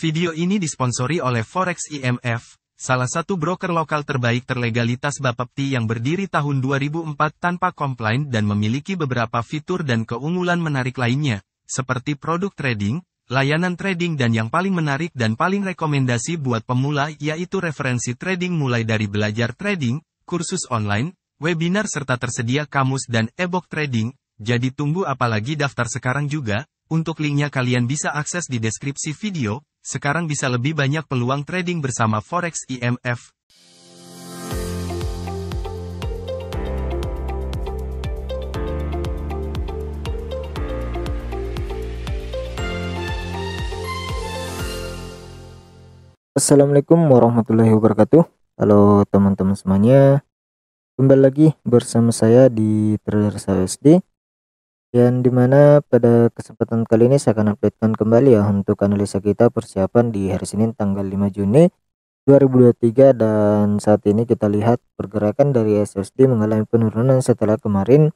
Video ini disponsori oleh Forex IMF, salah satu broker lokal terbaik terlegalitas Bapepti yang berdiri tahun 2004 tanpa komplain dan memiliki beberapa fitur dan keunggulan menarik lainnya, seperti produk trading, layanan trading dan yang paling menarik dan paling rekomendasi buat pemula yaitu referensi trading mulai dari belajar trading, kursus online, webinar serta tersedia kamus dan e-book trading. Jadi tunggu apalagi, daftar sekarang juga. Untuk linknya kalian bisa akses di deskripsi video. Sekarang bisa lebih banyak peluang trading bersama Forex IMF. Assalamualaikum warahmatullahi wabarakatuh. Halo teman-teman semuanya, kembali lagi bersama saya di Traders AUSD, dan dimana pada kesempatan kali ini saya akan updatekan kembali ya untuk analisa kita persiapan di hari Senin tanggal 5 Juni 2023. Dan saat ini kita lihat pergerakan dari SUSD mengalami penurunan setelah kemarin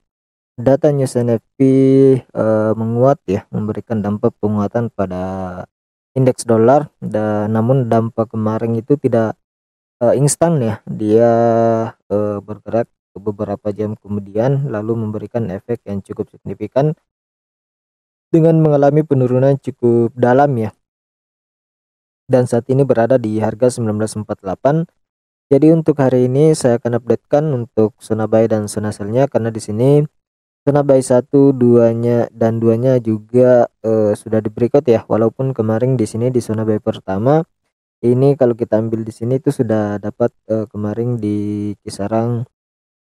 data news NFP menguat ya, memberikan dampak penguatan pada indeks dolar. Dan namun dampak kemarin itu tidak instan ya, dia bergerak beberapa jam kemudian lalu memberikan efek yang cukup signifikan dengan mengalami penurunan cukup dalam ya, dan saat ini berada di harga 1948. Jadi untuk hari ini saya akan updatekan untuk zona buy dan zona sell-nya, karena di sini zona buy 1, 2-nya dan 2-nya juga sudah di breakout ya, walaupun kemarin di sini di zona buy pertama ini kalau kita ambil di sini itu sudah dapat kemarin di kisaran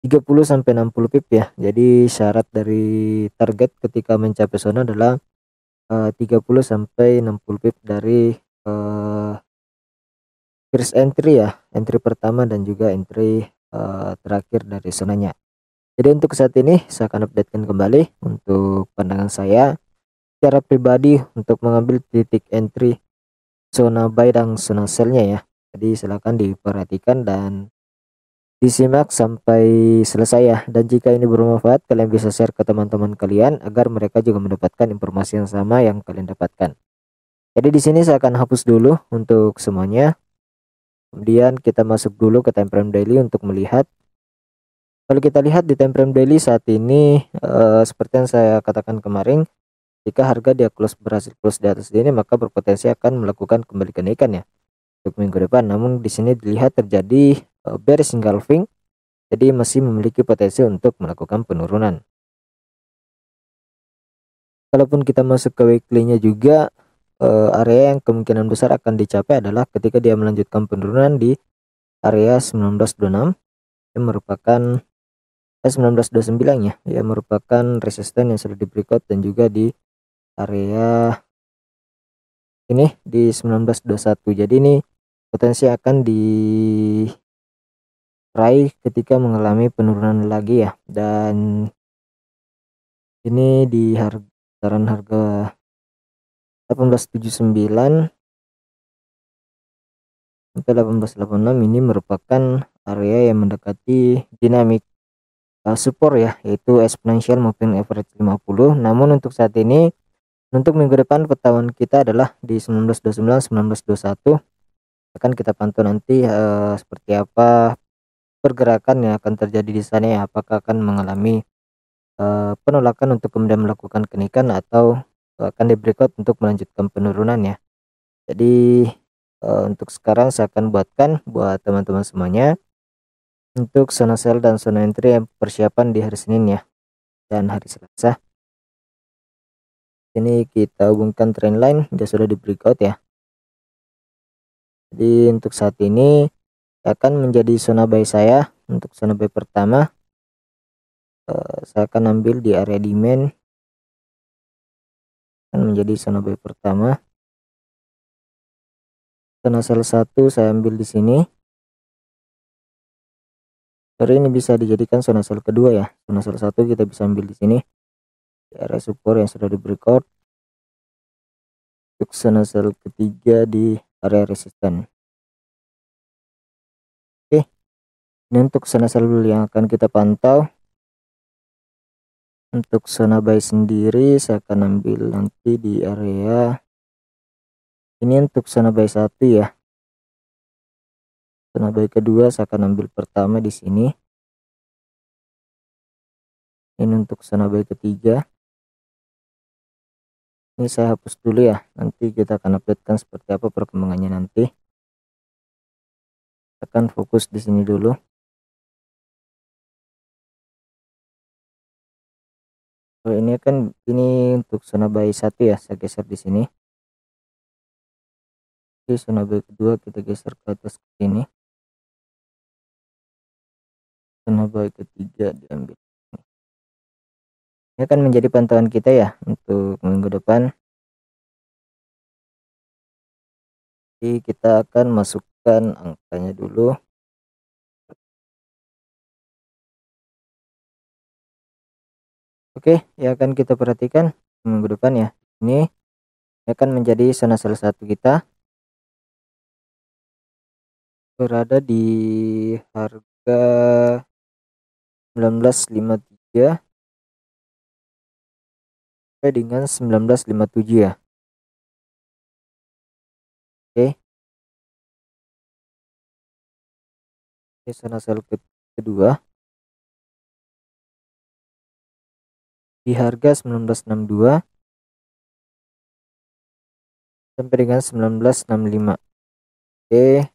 30 sampai 60 pip ya. Jadi syarat dari target ketika mencapai zona adalah 30 sampai 60 pip dari first entry ya, entry pertama dan juga entry terakhir dari zonanya. Jadi untuk saat ini saya akan updatekan kembali untuk pandangan saya secara pribadi untuk mengambil titik entry zona buy dan zona sell-nya ya. Jadi silakan diperhatikan dan disimak sampai selesai ya, dan jika ini bermanfaat kalian bisa share ke teman-teman kalian agar mereka juga mendapatkan informasi yang sama yang kalian dapatkan. Jadi di sini saya akan hapus dulu untuk semuanya. Kemudian kita masuk dulu ke time frame daily untuk melihat. Kalau kita lihat di time frame daily saat ini seperti yang saya katakan kemarin, jika harga dia berhasil close di atas ini maka berpotensi akan melakukan kembali kenaikan ya untuk minggu depan. Namun di sini dilihat terjadi bearish engulfing, jadi masih memiliki potensi untuk melakukan penurunan. Kalaupun kita masuk ke weekly-nya juga, area yang kemungkinan besar akan dicapai adalah ketika dia melanjutkan penurunan di area 1926 yang merupakan 1929 ya, yang merupakan resisten yang sudah di breakout, dan juga di area ini di 1921. Jadi ini potensi akan diraih ketika mengalami penurunan lagi ya, dan ini di kisaran harga 1879 sampai 1886 ini merupakan area yang mendekati dinamik support ya, yaitu exponential maupun average 50. Namun untuk saat ini untuk minggu depan pantauan kita adalah di 1929 1921. Akan kita pantau nanti seperti apa pergerakan yang akan terjadi di sana ya, apakah akan mengalami penolakan untuk kemudian melakukan kenaikan atau akan di breakout untuk melanjutkan penurunan ya. Jadi untuk sekarang saya akan buatkan buat teman-teman semuanya untuk zona sell dan zona entry yang persiapan di hari Senin ya dan hari Selasa. Ini kita hubungkan trendline, dia sudah di breakout ya. Jadi untuk saat ini akan menjadi zona buy saya. Untuk zona buy pertama saya akan ambil di area demand, akan menjadi zona buy pertama. Zona sell 1 saya ambil di sini. Sorry, ini bisa dijadikan zona sell kedua ya. Zona sell 1 kita bisa ambil di sini di area support yang sudah di breakout. Untuk zona sell ketiga di area resisten. Oke, ini untuk zona sell yang akan kita pantau. Untuk zona buy sendiri saya akan ambil nanti di area Ini untuk zona buy 1 ya. Zona buy kedua saya akan ambil pertama di sini. Ini untuk zona buy ketiga. Ini saya hapus dulu ya. Nanti kita akan updatekan seperti apa perkembangannya nanti. Akan fokus di sini dulu. Oh, ini kan ini untuk zona buy 1 ya. Saya geser di sini. Oke, zona buy kedua kita geser ke atas ke sini. Zona buy ketiga diambil. Ini akan menjadi pantauan kita ya untuk minggu depan. Jadi kita akan masukkan angkanya dulu. Oke, yang akan kita perhatikan minggu depan ya. Ini akan menjadi zona sell 1 kita berada di harga 1953 sampai dengan 1957 ya. Oke. Ini zona sell kedua di harga 1962 sampai dengan 1965. Oke,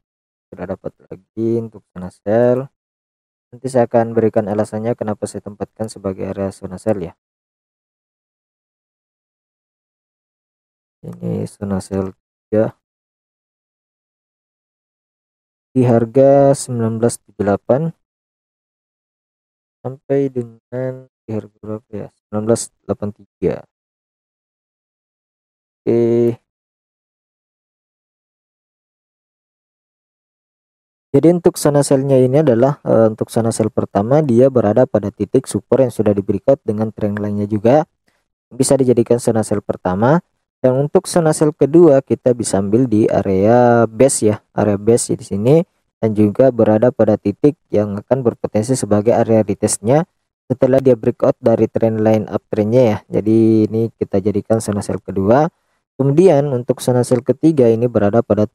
sudah dapat lagi untuk zona sell. Nanti saya akan berikan alasannya kenapa saya tempatkan sebagai area zona sell ya. Ini zona sell 3 di harga 1978 sampai dengan di harga berapa ya, 1983. Oke, jadi untuk zona sellnya ini adalah untuk zona sell pertama dia berada pada titik support yang sudah di breakout dengan trend line-nya juga bisa dijadikan zona sell pertama. Dan untuk zona sell kedua kita bisa ambil di area base ya, area base di sini, dan juga berada pada titik yang akan berpotensi sebagai area retestnya setelah dia breakout dari trend line uptrendnya ya. Jadi ini kita jadikan zona sell kedua. Kemudian untuk zona sell ketiga ini berada pada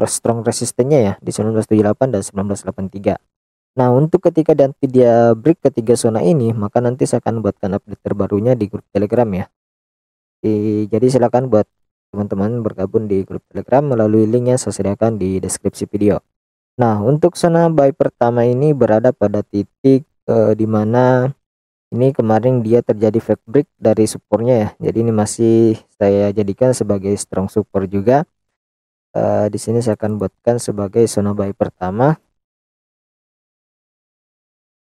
strong resistennya ya di 1978 dan 1983. Nah, untuk ketika nanti dia break ketiga zona ini, maka nanti saya akan buatkan update terbarunya di grup Telegram ya. Jadi silakan buat teman-teman bergabung di grup Telegram melalui link yang saya sediakan di deskripsi video. Nah, untuk zona buy pertama ini berada pada titik di mana ini kemarin dia terjadi fake break dari supportnya ya. Jadi ini masih saya jadikan sebagai strong support juga. Di sini saya akan buatkan sebagai zona buy pertama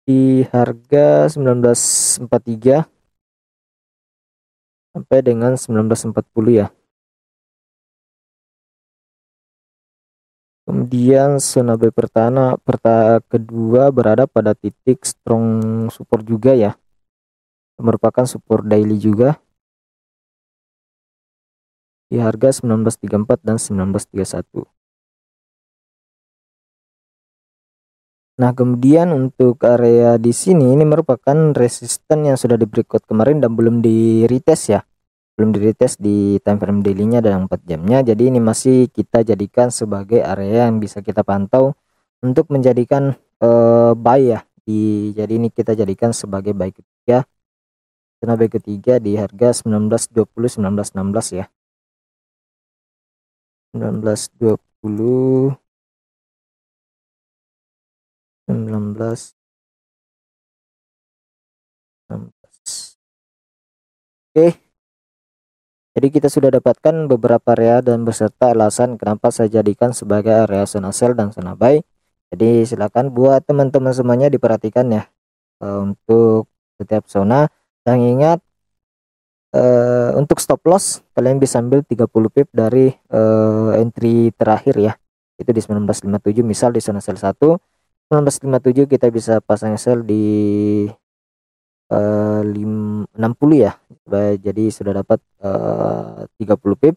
di harga 1943 sampai dengan 1940 ya. Kemudian zona buy kedua berada pada titik strong support juga ya, merupakan support daily juga di harga 1934 dan 1931. Nah, kemudian untuk area di sini ini merupakan resisten yang sudah di breakout kemarin dan belum di retest ya. Belum di retest di time frame daily-nya dan 4 jamnya. Jadi ini masih kita jadikan sebagai area yang bisa kita pantau untuk menjadikan buy ya. Jadi ini kita jadikan sebagai buy ketiga. Zona buy ketiga di harga 1920 1916 ya. 1920 19 16. Oke. Jadi kita sudah dapatkan beberapa area dan beserta alasan kenapa saya jadikan sebagai area zona sell dan zona buy. Jadi silakan buat teman-teman semuanya diperhatikan ya untuk setiap zona. Dan ingat untuk stop loss kalian bisa ambil 30 pip dari entry terakhir ya. Itu di 1957, misal di zona sell 1 1957 kita bisa pasang sell di 60 ya. Jadi sudah dapat 30 pip.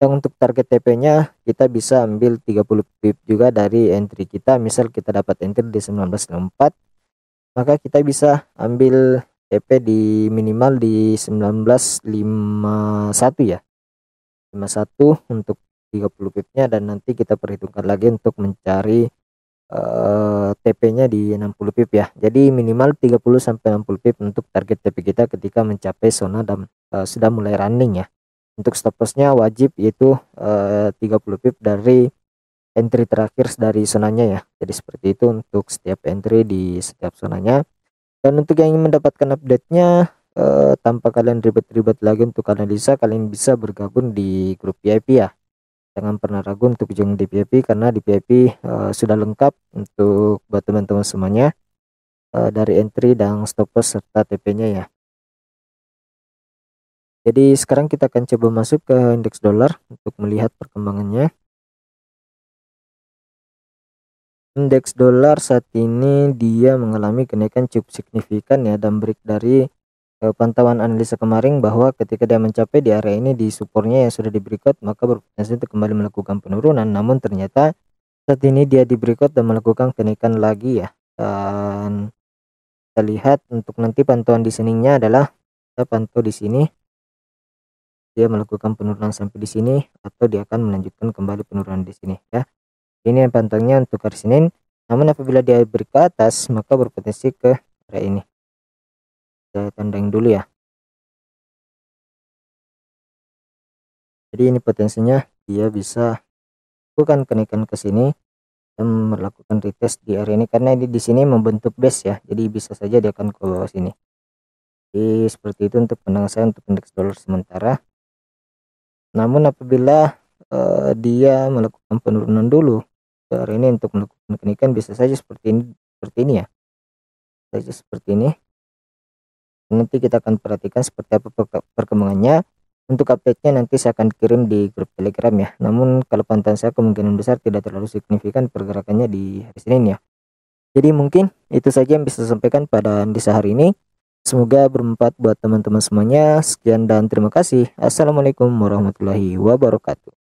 Yang untuk target TP-nya kita bisa ambil 30 pip juga dari entry kita. Misal kita dapat entry di 1964, maka kita bisa ambil TP di minimal di 1951 ya. 51 untuk 30 pipnya, dan nanti kita perhitungkan lagi untuk mencari TP-nya di 60 pip ya. Jadi minimal 30 sampai 60 pip untuk target TP kita ketika mencapai zona dan sudah mulai running ya. Untuk stop loss-nya wajib yaitu 30 pip dari entry terakhir dari zonanya ya. Jadi seperti itu untuk setiap entry di setiap zonanya. Dan untuk yang ingin mendapatkan update-nya tanpa kalian ribet-ribet lagi untuk analisa, kalian bisa bergabung di grup VIP ya. Jangan pernah ragu untuk join di VIP, karena di VIP sudah lengkap untuk buat teman-teman semuanya dari entry dan stop loss serta TP-nya ya. Jadi sekarang kita akan coba masuk ke indeks dolar untuk melihat perkembangannya. Indeks dolar saat ini dia mengalami kenaikan cukup signifikan ya, dan break dari pantauan analisa kemarin bahwa ketika dia mencapai di area ini di supportnya yang sudah di breakout, maka berpotensi untuk kembali melakukan penurunan. Namun ternyata saat ini dia di breakout dan melakukan kenaikan lagi ya. Dan kita lihat untuk nanti pantauan di sininya adalah kita pantau di sini dia melakukan penurunan sampai di sini, atau dia akan melanjutkan kembali penurunan di sini ya. Ini yang pantauannya untuk hari Senin. Namun apabila dia break ke atas, maka berpotensi ke area ini. Saya tandang dulu ya. Jadi ini potensinya dia bisa bukan kenaikan ke sini dan melakukan retest di area ini, karena ini di sini membentuk base ya. Jadi bisa saja dia akan ke bawah sini. Jadi seperti itu untuk pandangan saya untuk indeks dolar sementara. Namun apabila dia melakukan penurunan dulu ke area ini untuk melakukan kenaikan, bisa saja seperti ini ya. Saja seperti ini. Nanti kita akan perhatikan seperti apa perkembangannya. Untuk update-nya nanti saya akan kirim di grup Telegram ya. Namun kalau pantauan saya kemungkinan besar tidak terlalu signifikan pergerakannya di hari Senin ya. Jadi mungkin itu saja yang bisa saya sampaikan pada analisa hari ini. Semoga bermanfaat buat teman-teman semuanya. Sekian dan terima kasih. Assalamualaikum warahmatullahi wabarakatuh.